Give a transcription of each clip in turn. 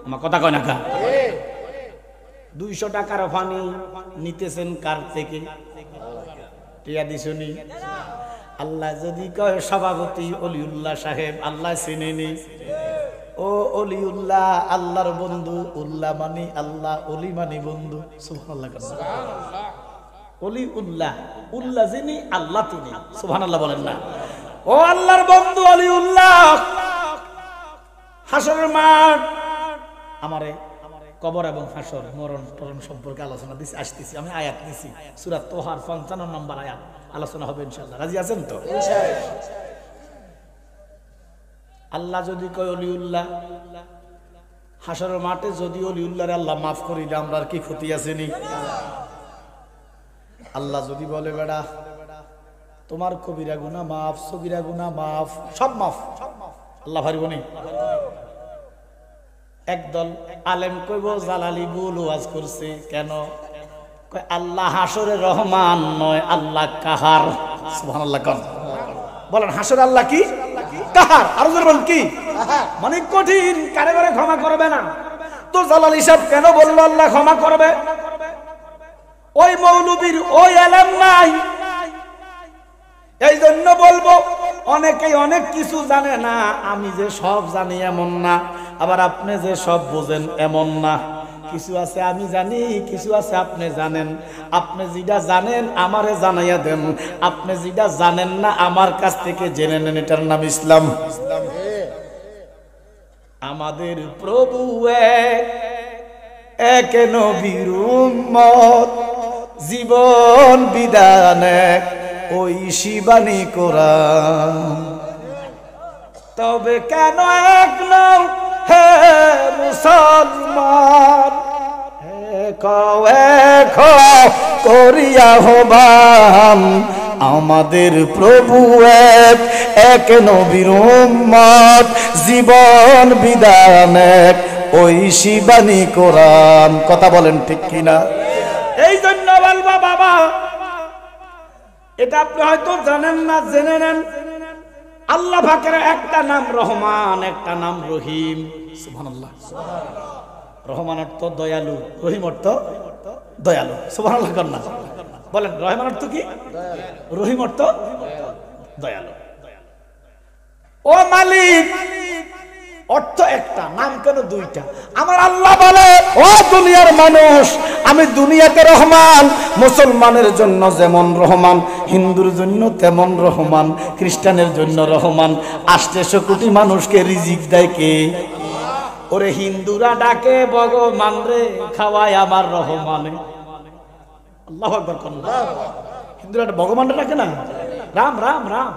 আমার কথা কয় না কা? 200 টাকার পানি নিতেছেন কার থেকে? টিয়া দিছনি? আল্লাহ যদি কয় সভাপতি অলিউল্লাহ সাহেব, আল্লাহ চিনেনি? ও অলিউল্লাহ আল্লাহর বন্ধু, উল্লাহ মানি আল্লাহ, অলি মানি বন্ধু। সুবহানাল্লাহ। অলিউল্লাহ, উল্লাহ যিনি আল্লাহ তিনি। সুবহানাল্লাহ বলেন না? ও আল্লাহর বন্ধু অলিউল্লাহ, হাসরের মাঠ, আমারে কবর এবং হাসর মরণ টরণ সম্পর্কে আলোচনা দিছি, আসতেছি আমি আয়াত দিছি সূরা তোহার 55 নম্বর আয়াত, আলোচনা হবে ইনশাআল্লাহ। রাজি আছেন তো? আল্লাহ যদি কয় অলিউল্লাহ, হাসরের মাঠে যদি অলিউল্লাহরে আল্লাহ মাফ করিলে আমরা আর কি ক্ষতি আছে নি? আল্লাহ যদি বলে বেড়া তোমার কবিরা গুনাহ মাফ, সগীরা গুনাহ মাফ, সব মাফ, আল্লাহ পারিব নি? একদল আলেম কইব জালালি ভুল ওয়াজ করছে, কেন? কয় আল্লাহ হাসরে রহমান নয়, আল্লাহ কাহার। সুবহানাল্লাহ। বলেন হাসরে আল্লাহ কি? কাহার। আর জোরে বলেন কি? মানে কঠিন, কারে কারে ক্ষমা করবে না। তো জালালি সাহেব কেন বললো আল্লাহ ক্ষমা করবে? ওই মৌলবীর ওই আলেম নাই, এই জন্য বলবো অনেকেই অনেক কিছু জানে না। আমি যে সব জানি এমন না, আবার আপনি যে সব বোঝেন এমন না। কিছু আছে আমি জানি, কিছু আছে আপনি জানেন। আপনি যেটা জানেন আমারে জানাইয়া দেন, আপনি যেটা জানেন না আমার কাছ থেকে জেনে নেন। এটার নাম ইসলাম। আমাদের প্রভু এক নবীর উম্মত, জীবন বিধান এক, ওই শিবানী কোরআন। তবে কেন এক নও হে মুসলমান, এক করিয়া হবান। আমাদের প্রভু এক নবীর উম্মত, জীবন বিধান এক, ওই শিবানী কোরআন। কথা বলেন ঠিক কিনা? এই জন্য বলবা বাবা, এটা আপনি হয়তো জানেন না, জেনে নেন। আল্লাহ পাকের একটা নাম রহমান, একটা নাম রহিম। সুবহানাল্লাহ। রহমান অর্থ দয়ালু, রহিম অর্থ দয়ালু। সুবহানাল্লাহ কন্যা বলেন। রহমান অর্থ কি? রহিম অর্থ দয়ালু। ও মালিক অর্থ একটা, নাম কেন দুইটা? আমার আল্লাহ বলে ও দুনিয়ার মানুষ, আমি দুনিয়াতে রহমান, মুসলমানের জন্য যেমন রহমান, হিন্দুর জন্য তেমন রহমান, খ্রিস্টানের জন্য রহমান। 800 কোটি মানুষকে রিজিক দেয় কে? ওরে হিন্দুরা ডাকে ভগবান রে, খাওয়ায় আমার রহমানে। আল্লাহু আকবার। হিন্দুরা ভগবান ডাকে না, রাম রাম রাম,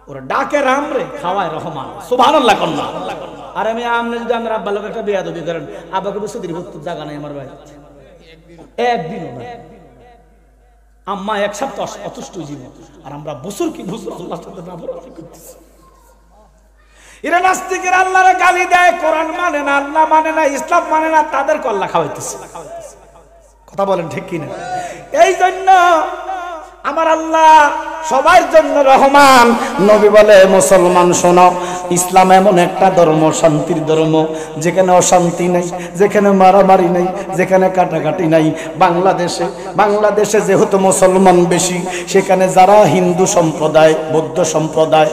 ওরা ডাকে রাম রে, খাওয়ায় রহমান। সুবহানাল্লাহ কন্যা। আর আমি আমনে যদি আমরা আব্বা লোক একটা বেয়াদবি করেন, আব্বাকে বসে দিই ভর্তি জায়গা নাই আমার ভাই, একদিনও না। আম্মা এক সপ্তাহ অতুষ্ট জীবন, আর আমরা বছর কি বছর আল্লাহর সাথে নাফরমানি করতেছি। এরা নাস্তিকের আল্লাহরে গালি দেয়, কোরআন মানে না, আল্লাহ মানে না, ইসলাম মানে না, তাদেরকে আল্লাহ খাওয়াইতেছে। কথা বলেন ঠিক কিনা? এই জন্য আমার আল্লাহ সবার জন্য রহমান। নবী বলে মুসলমান শোনো, ইসলাম এমন একটা ধর্ম, শান্তির ধর্ম, যেখানে অশান্তি নাই, যেখানে মারামারি নাই, যেখানে কাটাকাটি নাই। বাংলাদেশে যেহেতু মুসলমান বেশি, সেখানে যারা হিন্দু সম্প্রদায়, বৌদ্ধ সম্প্রদায়,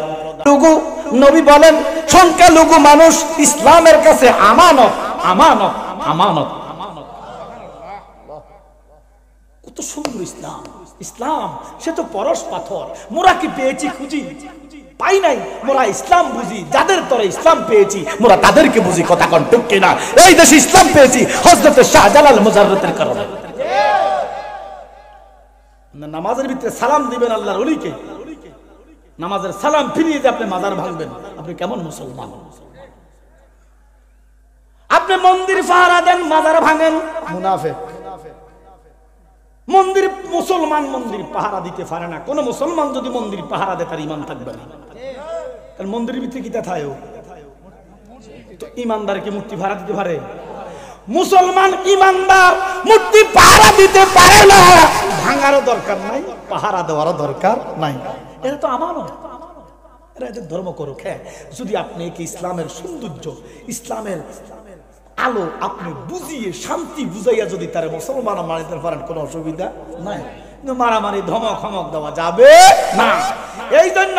নবী বলেন সংখ্যালঘু মানুষ ইসলামের কাছে আমানত, আমানত, আমানত। কত সুন্দর ইসলাম! ইসলাম সে তো পরশ পাথর। মোরা কি পেয়েছি খুঁজি, পাই নাই। মোরা ইসলাম বুঝি, যাদের তরে ইসলাম পেয়েছি মোরা তাদেরকে বুঝি। কথা কোন ঠিক কিনা? এই দেশে ইসলাম পেয়েছি হযরত শাহজালাল মুজাররদের কারণে। নামাজের ভিতরে সালাম দিবেন আল্লাহর ওলিকে, নামাজের সালাম ফিরিয়ে দিয়ে আপনি মাজার ভাঙবেন, আপনি কেমন মুসলমান? আপনি মন্দির পাহারা দেন, মাজার ভাঙেন, মুনাফিক। মন্দির, মুসলমান মন্দির পাহারা দিতে পারে না। কোন মুসলমান যদি মন্দির পাহারা দেয় তার ইমান থাকবে না। কারণ মন্দিরের ভিতরে কি থাকে? তো ইমানদার কি মূর্তি পাহারা দিতে পারে? মুসলমান ইমানদার মূর্তি পাহারা দিতে পারে না, ভাঙারও দরকার নাই, পাহারা দেওয়ারও দরকার নাই। এটা তো আমানত। এরা এদের ধর্ম করুক। হ্যাঁ, যদি আপনি কি ইসলামের সৌন্দর্য, ইসলামের আলো আপনি বুঝিয়ে শান্তি বুঝাইয়া যদি তার মুসলমান মানিতে পারেন কোনো অসুবিধা নাই, মারামারি ধমক হমক দেওয়া যাবে না। এই জন্য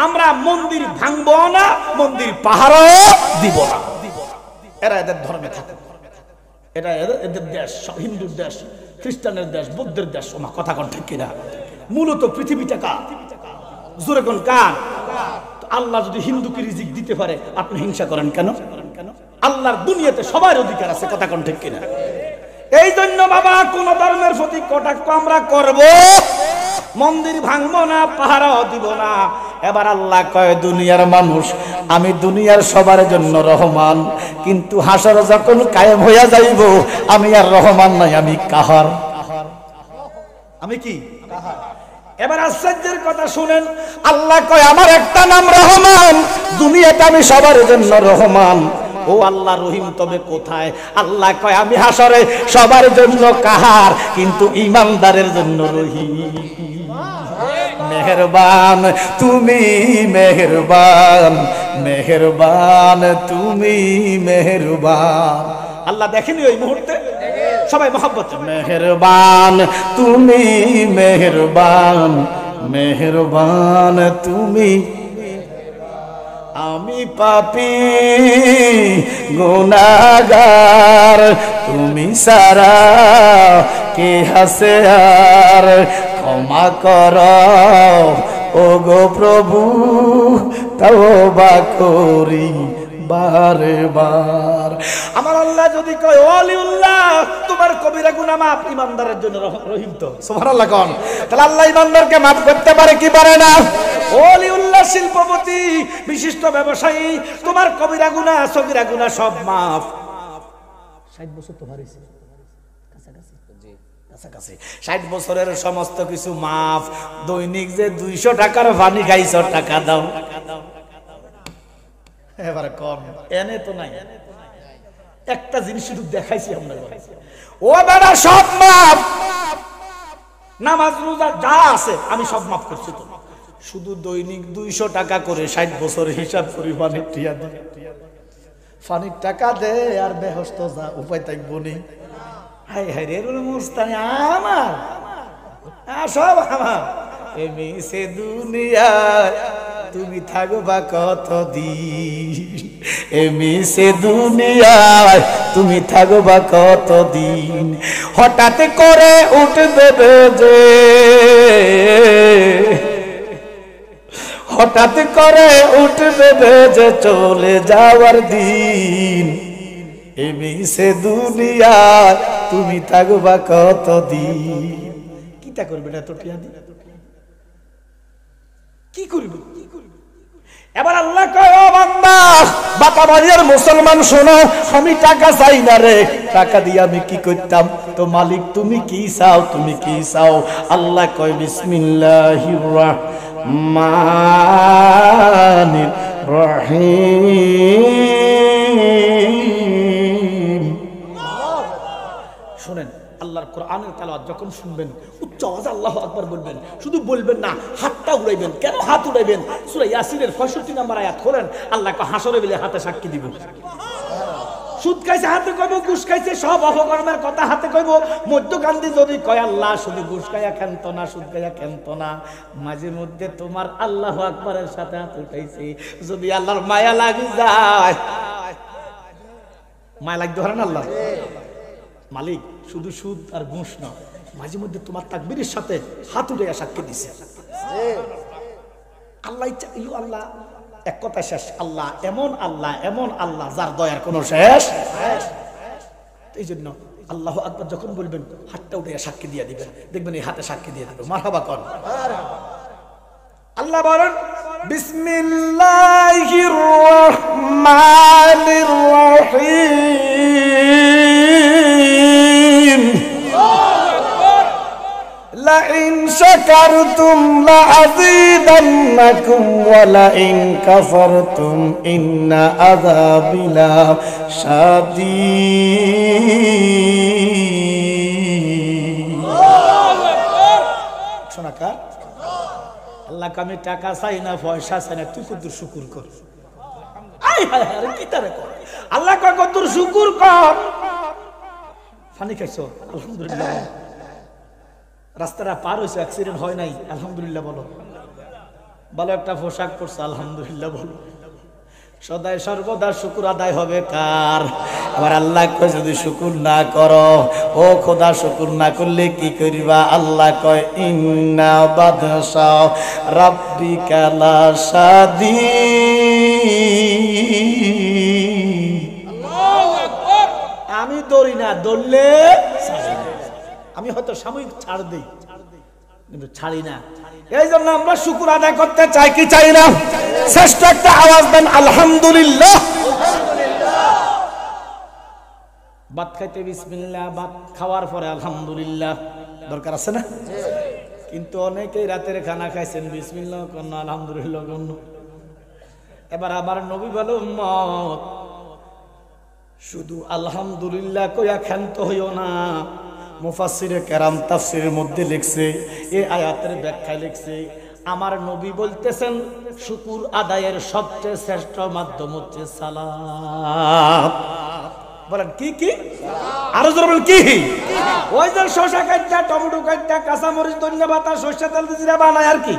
আমরা মন্দির ভাঙবো না, মন্দির পাহারাও দিব না। এরা এদের ধর্মে থাকে, এটা এদের দেশ, হিন্দুর দেশ, খ্রিস্টানের দেশ, বৌদ্ধের দেশ। ওমা কথা কোন ঠিক কিনা? মূলত পৃথিবীটা কার? জোরে কোন কার? আল্লাহ যদি হিন্দুকে রিজিক দিতে পারে আপনি হিংসা করেন কেন? আল্লাহর দুনিয়াতে সবার অধিকার আছে, কথা কোন ঠিক কিনা? এই জন্য বাবা কোন ধর্মের প্রতি কটাক্ষ আমরা করব, মন্দির ভাঙবো না, পাহারাও দিব না। এবার আল্লাহ কয় দুনিয়ার মানুষ, আমি দুনিয়ার সবার জন্য রহমান, কিন্তু হাসর যখন কায়েম হইয়া যাইব আমি আর রহমান নাই, আমি কাহার। আমি কি? এবার আশ্চর্যের কথা শুনেন, আল্লাহ কয় আমার একটা নাম রহমান, দুনিয়াতে আমি সবার জন্য রহমান। ও আল্লাহ রহিম তবে কোথায়? আল্লাহ কয় আমি হাসরে সবার জন্য কাহার, কিন্তু ইমানদারের জন্য রহিম। মেহেরবান তুমি, মেহেরবান, মেহেরবান তুমি, মেহেরবান। আল্লাহ দেখেনি ওই মুহূর্তে? সবাই মহব্বত, মেহেরবান তুমি, মেহেরবান, মেহেরবান তুমি। আমি পাপী গুনাহগার, তুমি সারা কে হাসে আর, ক্ষমা কর ও গো প্রভু, তওবা করি বারে বার। আমার আল্লাহ যদি কয় ওয়ালিউল্লাহ তোমার কবিরা গুনাহ মাফ, ইমানদারের জন্য রহিম তো সুবহানাল্লাহ কোন, তাহলে আল্লাহ ইমানদারকে মাফ করতে পারে কি পারে না? ওয়ালিউল্লাহ শিল্পপতি, বিশিষ্ট ব্যবসায়ী, তোমার কবিরা গুনাহ সগীরা গুনাহ সব মাফ। 60 বছর তো হারিয়েছে, কাছাকাছি 60 বছরের সমস্ত কিছু মাফ। দৈনিক যে 200 টাকার পানি খাইছ, টাকা দাও। এবারে কম এনে তো নাই, একটা জিনিস শুধু দেখাইছি আমরা, ও বেটা সব মাফ, নামাজ রোজা যা আছে আমি সব মাফ করছি। তো শুধু দৈনিক 200 টাকা করে 60 বছর হিসাব করি, পানির টিয়া দে, পানির টাকা দে আর বেহস্ত যা, উপায় থাকবো নি। হাই হাই রে মুস্তানি আমার, সব আমার। এমনি সে দুনিয়ায় তুমি থাকবা কতদিন, এমনি সে দুনিয়ায় তুমি থাকবা কতদিন। হঠাৎ করে উঠবে যে, হঠাৎ করে উঠবে যে চলে যাওয়ার দিন, এমনি সে দুনিয়ায় তুমি থাকবা কতদিন। কিটা করবে না তো টিয়া দিন, কি করবে? এবার আল্লাহ কয় ও বান্দা, বাবা বাড়ির মুসলমান শোনো, আমি টাকা চাই না রে, টাকা দিয়ে আমি কি করতাম? তো মালিক তুমি কি চাও, তুমি কি চাও? আল্লাহ কয় বিসমিল্লাহির রহমানির রহিম। শুনেন, আল্লাহর কোরআনের তেলাওয়াত যখন শুনবেন উচ্চ আওয়াজে আল্লাহু আকবার বলবেন, শুধু বলবেন না, হাতটা উড়াইবেন। কেন হাত উড়াইবেন? সূরা ইয়াসিনের 65 নম্বর আয়াত খোলেন, আল্লাহ কয় হাসরে বলে হাতে সাক্ষী দিব। সুদ খাইছে হাতে কইব, ঘুষ খাইছে, সব অপকর্মের কথা হাতে কইব। মধ্যকান্দি যদি কয় আল্লাহ শুধু ঘুষ খাইয়া খেন্ত না, সুদ খাইয়া খেন্ত না, মাঝে মধ্যে তোমার আল্লাহু আকবারের সাথে হাত উঠাইছে, যদি আল্লাহর মায়া লাগি যায়, মায়া লাগতে পারে না আল্লাহ মালিক, শুধু সুদ আর ঘুষ না, মাঝে মধ্যে তোমার তাকবীরের সাথে হাত উঠে সাক্ষী দিছে। আল্লাহ আল্লাহ এক কথা শেষ। আল্লাহ এমন আল্লাহ, এমন আল্লাহ যার দয়ার কোনো শেষ। এই জন্য আল্লাহু আকবার যখন বলবেন হাতটা উঠে সাক্ষী দিয়ে দিবেন, দেখবেন এই হাতে সাক্ষী দিয়ে দিবেন। মারহাবা কর। আল্লাহ বলেন বিসমিল্লাহির রহমানির রহিম, লাইন শাকারতুম লাযীদান্নাকুম ওয়া লাইন কাফারতুম ইন্না আযাবি লাশাদীদ। শোনাকা আল্লাহকে আমি টাকা চাই না, পয়সা চাই না, তুই কত শুকর কর। হায় হায় আরে কি তারে কর আল্লাহ কয় তোর শুকর কর পানি খাইছো আলহামদুলিল্লাহ রাস্তাটা পার হইছে অ্যাক্সিডেন্ট হয় নাই আলহামদুলিল্লাহ বলো ভালো একটা পোশাক পরছো আলহামদুলিল্লাহ বলো সদাই সর্বদা শুকর আদায় হবে কার আবার আল্লাহ কয় যদি শুকর না করো ও খোদা শুকর না করলে কি করিবা আল্লাহ কয় ইন্না বাদশা রাব্বিকা লাশাদীদ আল্লাহু আকবার আমি দৌড়ি না দৌড়লে আমি হয়তো সাময়িক ছাড় দেই কিন্তু ছাড়ি না এই জন্য আমরা শুকর আদায় করতে চাই কি চাই না শ্রেষ্ঠ একটা আওয়াজ দেন আলহামদুলিল্লাহ ভাত খাইতে বিসমিল্লাহ ভাত খাওয়ার পরে আলহামদুলিল্লাহ দরকার আছে না কিন্তু অনেকেই রাতের খানা খাইছেন বিসমিল্লাহ কোন আলহামদুলিল্লাহ কোন এবার আবার নবী বলে উম্মত শুধু আলহামদুলিল্লাহ কইয়া ক্ষান্ত হইও না মুফাসসিরে কেরাম তাফসীরের মধ্যে লিখছে এই আয়াতের ব্যাখ্যায় লিখছে আমার নবী বলতেছেন শুকর আদায়ের সবচেয়ে শ্রেষ্ঠ মাধ্যম হচ্ছে সালাত বলেন কি কি আরো জোরে বলেন কি ওই যে শসা কাটটা টমেটো কাটটা কাঁচা মরিচ ধনিয়া পাতা সরষের তেল দিয়ে জিরা বানায় আর কি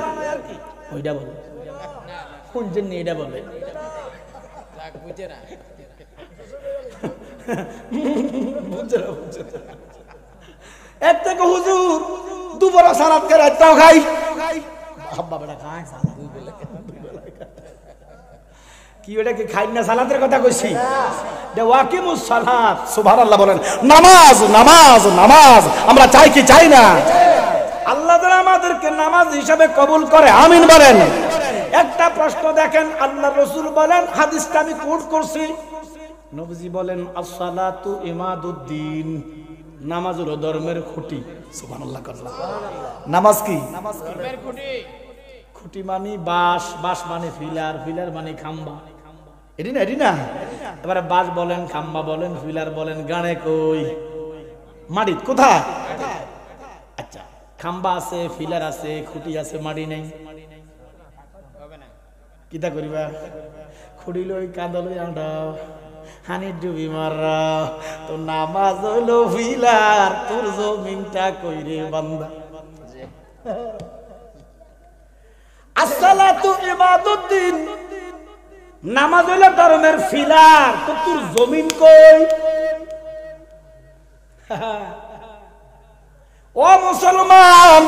ওইটা বলে কোন জন্য এটা বলে বুঝে না বুঝে না এর থেকে হুজুর দুপুরে সালাত করে রাতটাও খাই আব্বা বেটা খায় সালাত দুই বেলা কি ওটা কি খাই না সালাতের কথা কইছি ওয়াকিমুস সালাত সুবহানাল্লাহ বলেন নামাজ নামাজ নামাজ আমরা চাই কি চাই না আল্লাহ তাআলা আমাদেরকে নামাজ হিসাবে কবুল করে আমিন বলেন একটা প্রশ্ন দেখেন আল্লাহর রাসূল বলেন হাদিসটা আমি কোট করছি নবীজি বলেন as-salatu imaduddin নামাজ হলো ধর্মের খুঁটি সুবহানাল্লাহ নামাজ কি ধর্মের খুঁটি খুঁটি মানে বাঁশ বাঁশ মানে ফিলার ফিলার মানে খাম্বা এটি না এবারে বাঁশ বলেন খাম্বা বলেন ফিলার বলেন গানে কই মাটি কোথায় আচ্ছা খাম্বা আছে ফিলার আছে খুঁটি আছে মাটি নেই কিতা করিবা খুঁটি লই কাঁদা লই আন্ডা হানি ডুবি মারা তো নামাজ হইলো ফিলার তোর জমিনটা কইরে বান্দা আসসালাতু ইবাদুদ্দিন নামাজ হইলো ধর্মের ফিলার তো তোর জমিন কই ও মুসলমান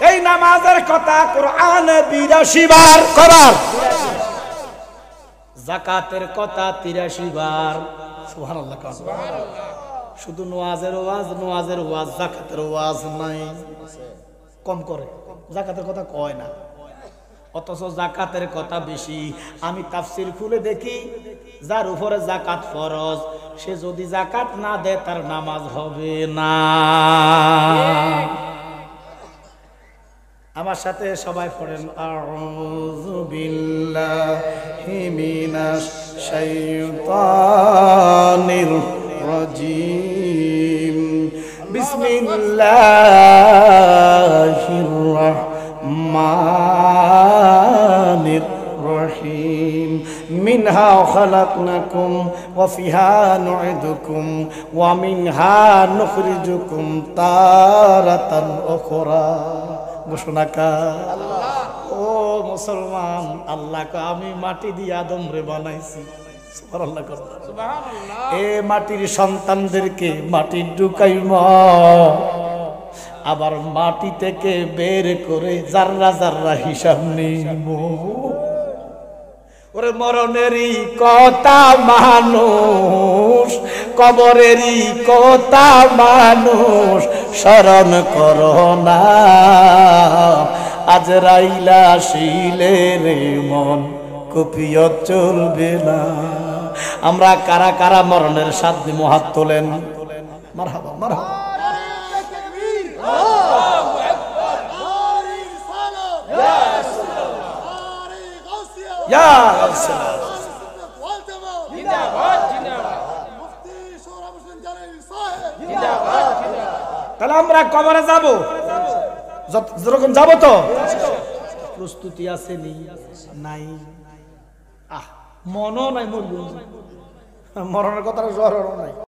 এই নামাজের কথা কোরআনে 82 বার করার যাকাতের কথা 83 বার সুবহানাল্লাহ শুধু নওয়াজের ওয়াজ যাকাতের ওয়াজ নাই কম করে যাকাতের কথা কয় না অথচ যাকাতের কথা বেশি আমি তাফসীর খুলে দেখি যার উপরে যাকাত ফরজ সে যদি যাকাত না দেয় তার নামাজ হবে না আমার সাথে সবাই পড়েন আউযু বিল্লাহি মিনাশ শাইতানির রাজিম বিসমিল্লাহির রাহমানির রহিম মিনহা খালাকনাকুম ওয়া ফিহা নুইদুকুম ওয়া মিনহা নুখরিজুকুম তারাতান উখরা ঘোষণাকা ও মুসলমান আল্লাহ আমি মাটি দিয়ে আদম রে বানাইছি সুবহানাল্লাহ এ মাটির সন্তানদেরকে মাটি ঢুকাইমা আবার মাটি থেকে বের করে জাররা জাররা হিসাব নিব ওরে মরণেরই কথা মানুষ কবরেরই কথা মানুষ স্মরণ করো না আজরাইলা আসিলে রে মন কপিও চলবে না আমরা কারা কারা মরণের স্বাদ নিব হাত তোলেন মারহাবা মারহাবা তাহলে আমরা কবরে যাব যখন যাব তো প্রস্তুতি আছে নাই মনও নাই মরবেন, মরণের কথাটা জ্বরও নাই।